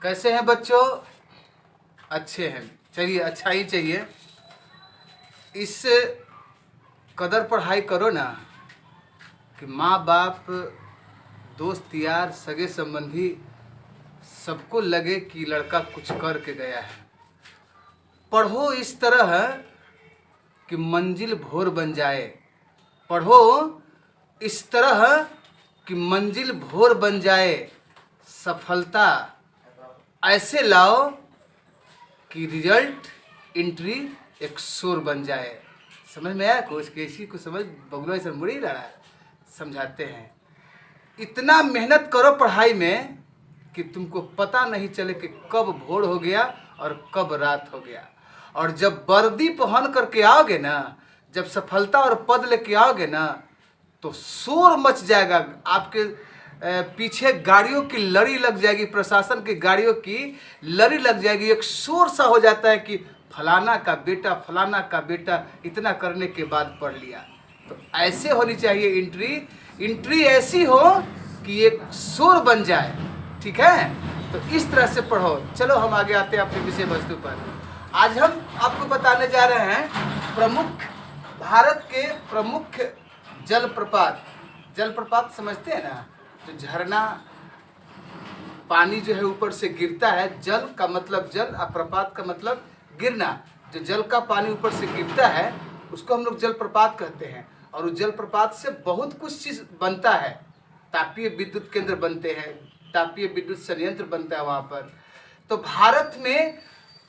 कैसे हैं बच्चों? अच्छे हैं। चलिए, अच्छा ही चाहिए। इस कदर पढ़ाई करो ना कि माँ बाप, दोस्त यार, सगे संबंधी सबको लगे कि लड़का कुछ करके गया है। पढ़ो इस तरह कि मंजिल भोर बन जाए। पढ़ो इस तरह कि मंजिल भोर बन जाए। सफलता ऐसे लाओ कि रिजल्ट एंट्री एक शोर बन जाए। समझ में आया? कुछ किसी को समझ बगलो ऐसा मुड़ी ही रहा है। समझाते हैं, इतना मेहनत करो पढ़ाई में कि तुमको पता नहीं चले कि कब भोर हो गया और कब रात हो गया। और जब वर्दी पहन करके आओगे ना, जब सफलता और पद लेके आओगे ना, तो शोर मच जाएगा। आपके पीछे गाड़ियों की लड़ी लग जाएगी, प्रशासन की गाड़ियों की लड़ी लग जाएगी। एक शोर सा हो जाता है कि फलाना का बेटा, फलाना का बेटा इतना करने के बाद पढ़ लिया। तो ऐसे होनी चाहिए एंट्री ऐसी हो कि एक शोर बन जाए। ठीक है? तो इस तरह से पढ़ो। चलो हम आगे आते हैं अपने विषय वस्तु पर। आज हम आपको बताने जा रहे हैं भारत के प्रमुख जलप्रपात। जलप्रपात समझते हैं ना? तो झरना, पानी जो है ऊपर से गिरता है। जल का मतलब जल और प्रपात का मतलब गिरना। जो जल का पानी ऊपर से गिरता है उसको हम लोग जलप्रपात कहते हैं। और उस जलप्रपात से बहुत कुछ चीज़ बनता है। तापीय विद्युत केंद्र बनते हैं, तापीय विद्युत संयंत्र बनता है वहाँ पर। तो भारत में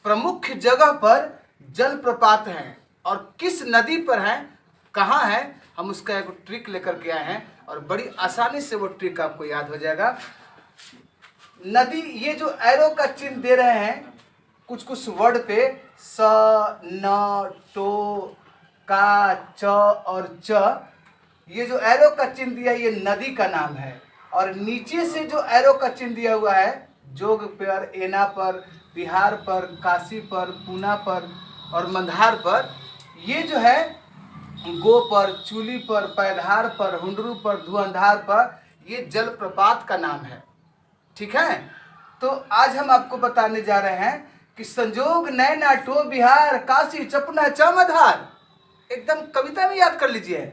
प्रमुख जगह पर जलप्रपात हैं। और किस नदी पर हैं, कहाँ है, हम उसका एक ट्रिक लेकर के आए हैं और बड़ी आसानी से वो ट्रिक आपको याद हो जाएगा। नदी, ये जो एरो का चिन्ह दे रहे हैं कुछ कुछ वर्ड पे, स, न, टो, का, च और च, ये जो एरो का चिन्ह दिया है ये नदी का नाम है। और नीचे से जो एरो का चिन्ह दिया हुआ है, जोग पर, एना पर, बिहार पर, काशी पर, पूना पर और मंधार पर, ये जो है गो पर, चूली पर, पैधार पर, हुंडरू पर, धुआंधार पर, ये जलप्रपात का नाम है। ठीक है? तो आज हम आपको बताने जा रहे हैं कि संजोग नैना टो बिहार काशी चपना चमधार। एकदम कविता में याद कर लीजिए।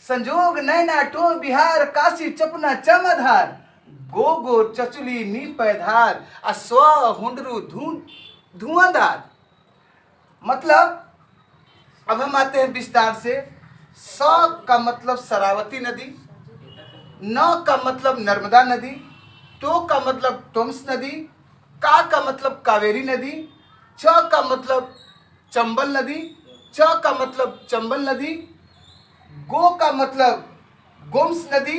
संजोग नैना टो बिहार काशी चपना चमधार, गो गो चचुली नी पैधार स्व हुंडरू धुआंधार। मतलब अब हम आते हैं विस्तार से। स का मतलब शरावती नदी, न का मतलब नर्मदा नदी, टो का मतलब टोम्स नदी, का मतलब कावेरी नदी, च का मतलब चंबल नदी, च का मतलब चंबल नदी, गो का मतलब गोम्स नदी,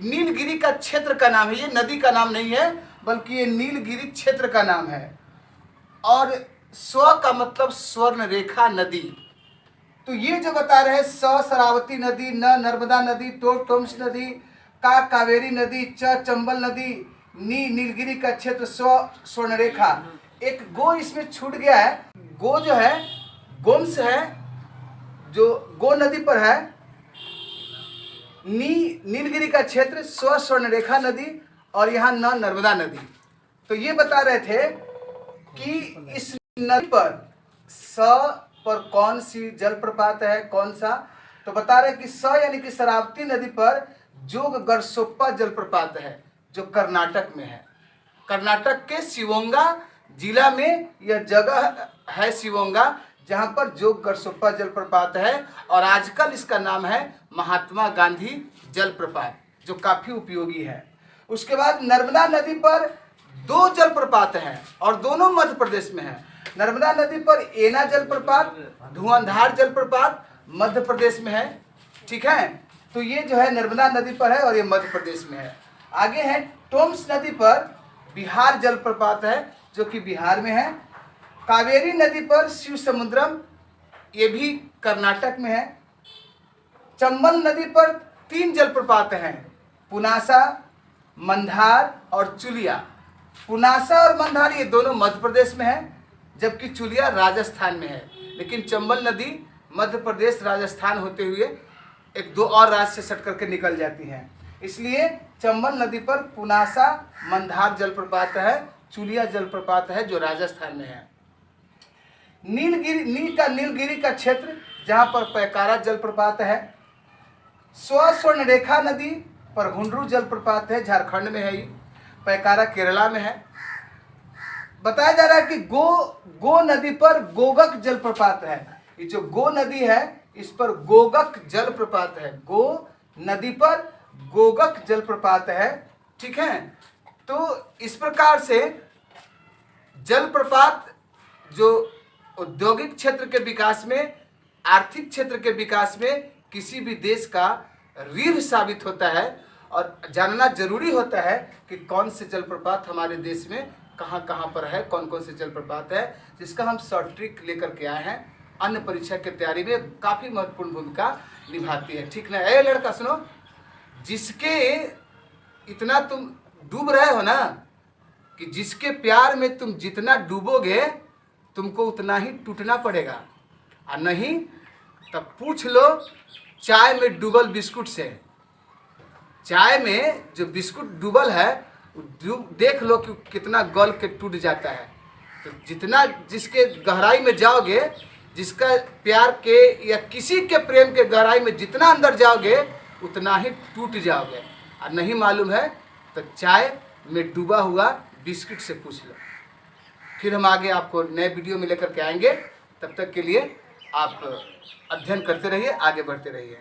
नीलगिरी का क्षेत्र का नाम है। ये नदी का नाम नहीं है बल्कि ये नीलगिरी क्षेत्र का नाम है। और स्व का मतलब स्वर्ण रेखा नदी। तो ये जो बता रहे हैं, स शरावती नदी, न नर्मदा नदी, टो टोम्स नदी, का कावेरी नदी, च चंबल नदी, नी नीलगिरी का क्षेत्र, स्व स्वर्ण रेखा। एक गो इसमें छूट गया है। गो जो है गोम्स है, जो गो नदी पर है। नीलगिरी का क्षेत्र, स्व स्वर्ण रेखा नदी, और यहाँ न नर्मदा नदी। तो ये बता रहे थे कि इस नदी पर स पर कौन सी जलप्रपात है, कौन सा। तो बता रहे कि स यानी कि शरावती नदी पर जोग गरसोप्पा जलप्रपात है, जो कर्नाटक में है। कर्नाटक के शिवोंगा जिला में यह जगह है, शिवोंगा, जहाँ पर जोग गरसोप्पा जलप्रपात है। और आजकल इसका नाम है महात्मा गांधी जलप्रपात, जो काफ़ी उपयोगी है। उसके बाद नर्मदा नदी पर दो जलप्रपात हैं और दोनों मध्य प्रदेश में है। नर्मदा नदी पर एना जलप्रपात, धुआंधार जलप्रपात मध्य प्रदेश में है। ठीक है? तो ये जो है नर्मदा नदी पर है और ये मध्य प्रदेश में है। आगे है टोम्स नदी पर बिहार जलप्रपात है, जो कि बिहार में है। कावेरी नदी पर शिव समुद्रम, ये भी कर्नाटक में है। चंबल नदी पर 3 जलप्रपात हैं, पुनासा, मंधार और चुलिया। पुनासा और मंधार ये दोनों मध्य प्रदेश में है, जबकि चुलिया राजस्थान में है। लेकिन चंबल नदी मध्य प्रदेश राजस्थान होते हुए एक दो और राज्य से सट करके निकल जाती हैं। इसलिए चंबल नदी पर पुनासा मंधार जलप्रपात है, चुलिया जलप्रपात है जो राजस्थान में है। नीलगिरी का क्षेत्र जहाँ पर पैकारा जलप्रपात है। स्वर्णरेखा नदी पर हुंड्रू जलप्रपात है, झारखंड में है ये। पैकारा केरला में है। बताया जा रहा है कि गो नदी पर गोगक जलप्रपात है। ये जो गो नदी है इस पर गोगक जलप्रपात है, गो नदी पर गोगक जलप्रपात है। ठीक है, तो इस प्रकार से जलप्रपात जो औद्योगिक क्षेत्र के विकास में, आर्थिक क्षेत्र के विकास में किसी भी देश का रीढ़ साबित होता है। और जानना जरूरी होता है कि कौन से जलप्रपात हमारे देश में कहाँ कहाँ पर है, कौन कौन से जलप्रपात है, जिसका हम शॉर्ट ट्रिक लेकर के आए हैं। अन्य परीक्षा की तैयारी में काफ़ी महत्वपूर्ण भूमिका निभाती है। ठीक ना? ए लड़का सुनो, जिसके इतना तुम डूब रहे हो ना, कि जिसके प्यार में तुम जितना डूबोगे तुमको उतना ही टूटना पड़ेगा, और नहीं तब पूछ लो चाय में डूबल बिस्कुट से। चाय में जो बिस्कुट डूबल है देख लो कि कितना गल के टूट जाता है। तो जितना जिसके गहराई में जाओगे, जिसका प्यार के या किसी के प्रेम के गहराई में जितना अंदर जाओगे उतना ही टूट जाओगे। और नहीं मालूम है तो चाय में डूबा हुआ बिस्किट से पूछ लो। फिर हम आगे आपको नए वीडियो में लेकर के आएंगे। तब तक के लिए आप अध्ययन करते रहिए, आगे बढ़ते रहिए।